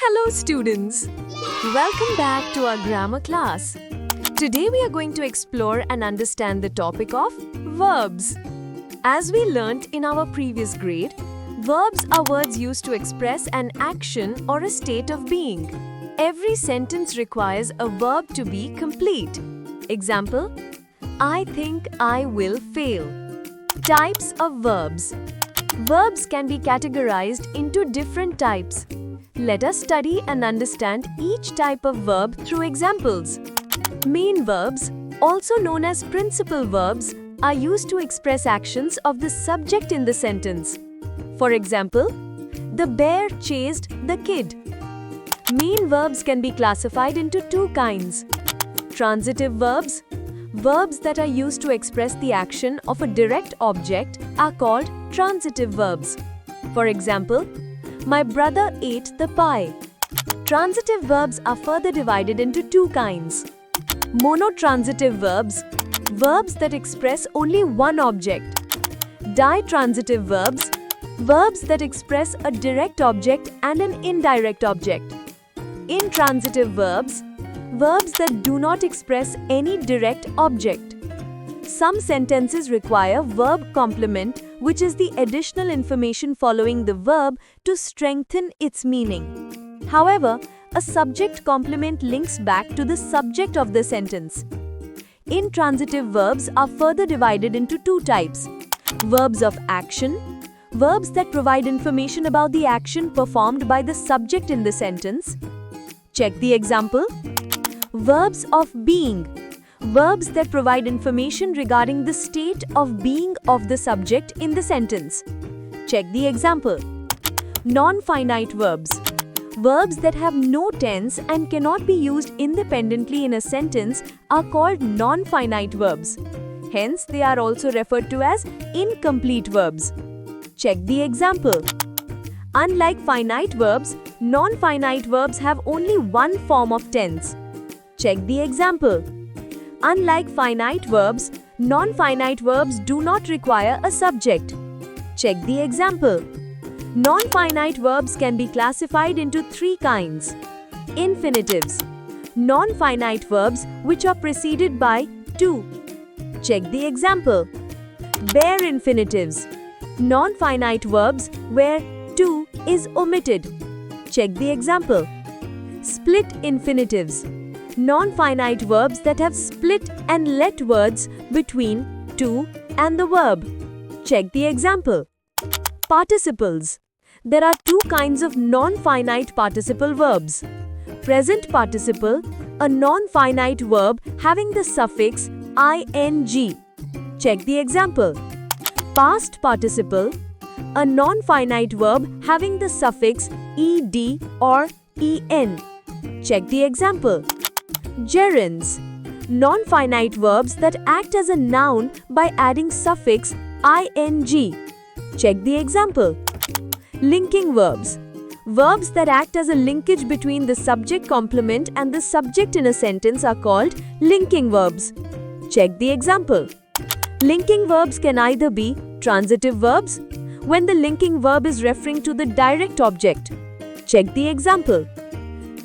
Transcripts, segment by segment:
Hello students! Welcome back to our grammar class. Today we are going to explore and understand the topic of verbs. As we learnt in our previous grade, verbs are words used to express an action or a state of being. Every sentence requires a verb to be complete. Example: I think I will fail. Types of verbs. Verbs can be categorized into different types. Let us study and understand each type of verb through examples. Main verbs, also known as principal verbs, are used to express actions of the subject in the sentence. For example, the bear chased the kid. Main verbs can be classified into two kinds. Transitive verbs. Verbs that are used to express the action of a direct object are called transitive verbs. For example, my brother ate the pie. Transitive verbs are further divided into two kinds. Monotransitive verbs, verbs that express only one object. Ditransitive verbs, verbs that express a direct object and an indirect object. Intransitive verbs, verbs that do not express any direct object. Some sentences require verb complement, which is the additional information following the verb to strengthen its meaning. However, a subject complement links back to the subject of the sentence. Intransitive verbs are further divided into two types. Verbs of action, verbs that provide information about the action performed by the subject in the sentence. Check the example. Verbs of being, verbs that provide information regarding the state of being of the subject in the sentence. Check the example. Non-finite verbs, verbs that have no tense and cannot be used independently in a sentence are called non-finite verbs. Hence, they are also referred to as incomplete verbs. Check the example. Unlike finite verbs, non-finite verbs have only one form of tense. Check the example. Unlike finite verbs, non-finite verbs do not require a subject. Check the example. Non-finite verbs can be classified into three kinds. Infinitives, non-finite verbs which are preceded by to. Check the example. Bare infinitives, non-finite verbs where to is omitted. Check the example. Split infinitives, non-finite verbs that have split and let words between to and the verb. Check the example. Participles. There are two kinds of non-finite participle verbs. Present participle, a non-finite verb having the suffix ing. Check the example. Past participle, a non-finite verb having the suffix ed or en. Check the example. Gerunds, non-finite verbs that act as a noun by adding suffix ing. Check the example. Linking verbs, verbs that act as a linkage between the subject complement and the subject in a sentence are called linking verbs. Check the example. Linking verbs can either be transitive verbs, when the linking verb is referring to the direct object. Check the example.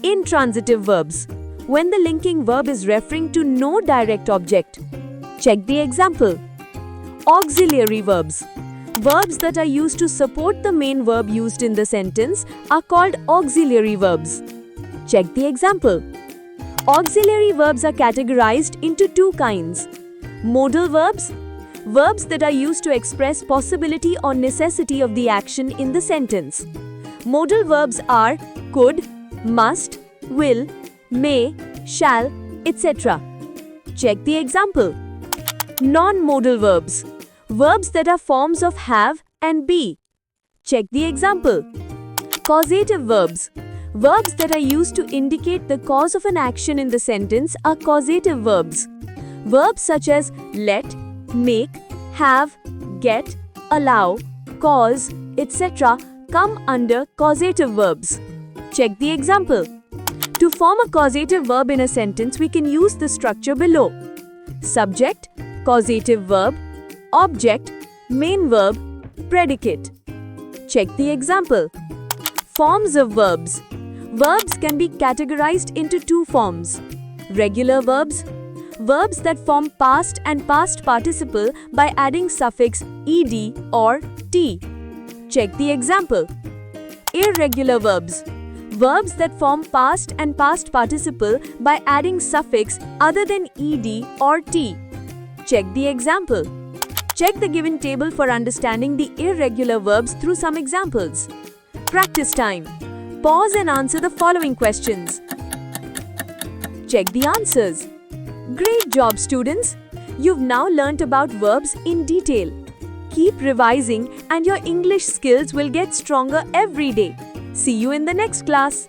Intransitive verbs, when the linking verb is referring to no direct object. Check the example. Auxiliary verbs, verbs that are used to support the main verb used in the sentence are called auxiliary verbs. Check the example. Auxiliary verbs are categorized into two kinds. Modal verbs, verbs that are used to express possibility or necessity of the action in the sentence. Modal verbs are could, must, will, may, shall, etc. Check the example. Non-modal verbs, verbs that are forms of have and be. Check the example. Causative verbs, verbs that are used to indicate the cause of an action in the sentence are causative verbs. Verbs such as let, make, have, get, allow, cause, etc. come under causative verbs. Check the example. To form a causative verb in a sentence, we can use the structure below. Subject, causative verb, object, main verb, predicate. Check the example. Forms of verbs. Verbs can be categorized into two forms. Regular verbs, verbs that form past and past participle by adding suffix ed or t. Check the example. Irregular verbs, verbs that form past and past participle by adding suffix other than ed or t. Check the example. Check the given table for understanding the irregular verbs through some examples. Practice time. Pause and answer the following questions. Check the answers. Great job, students! You've now learnt about verbs in detail. Keep revising and your English skills will get stronger every day. See you in the next class.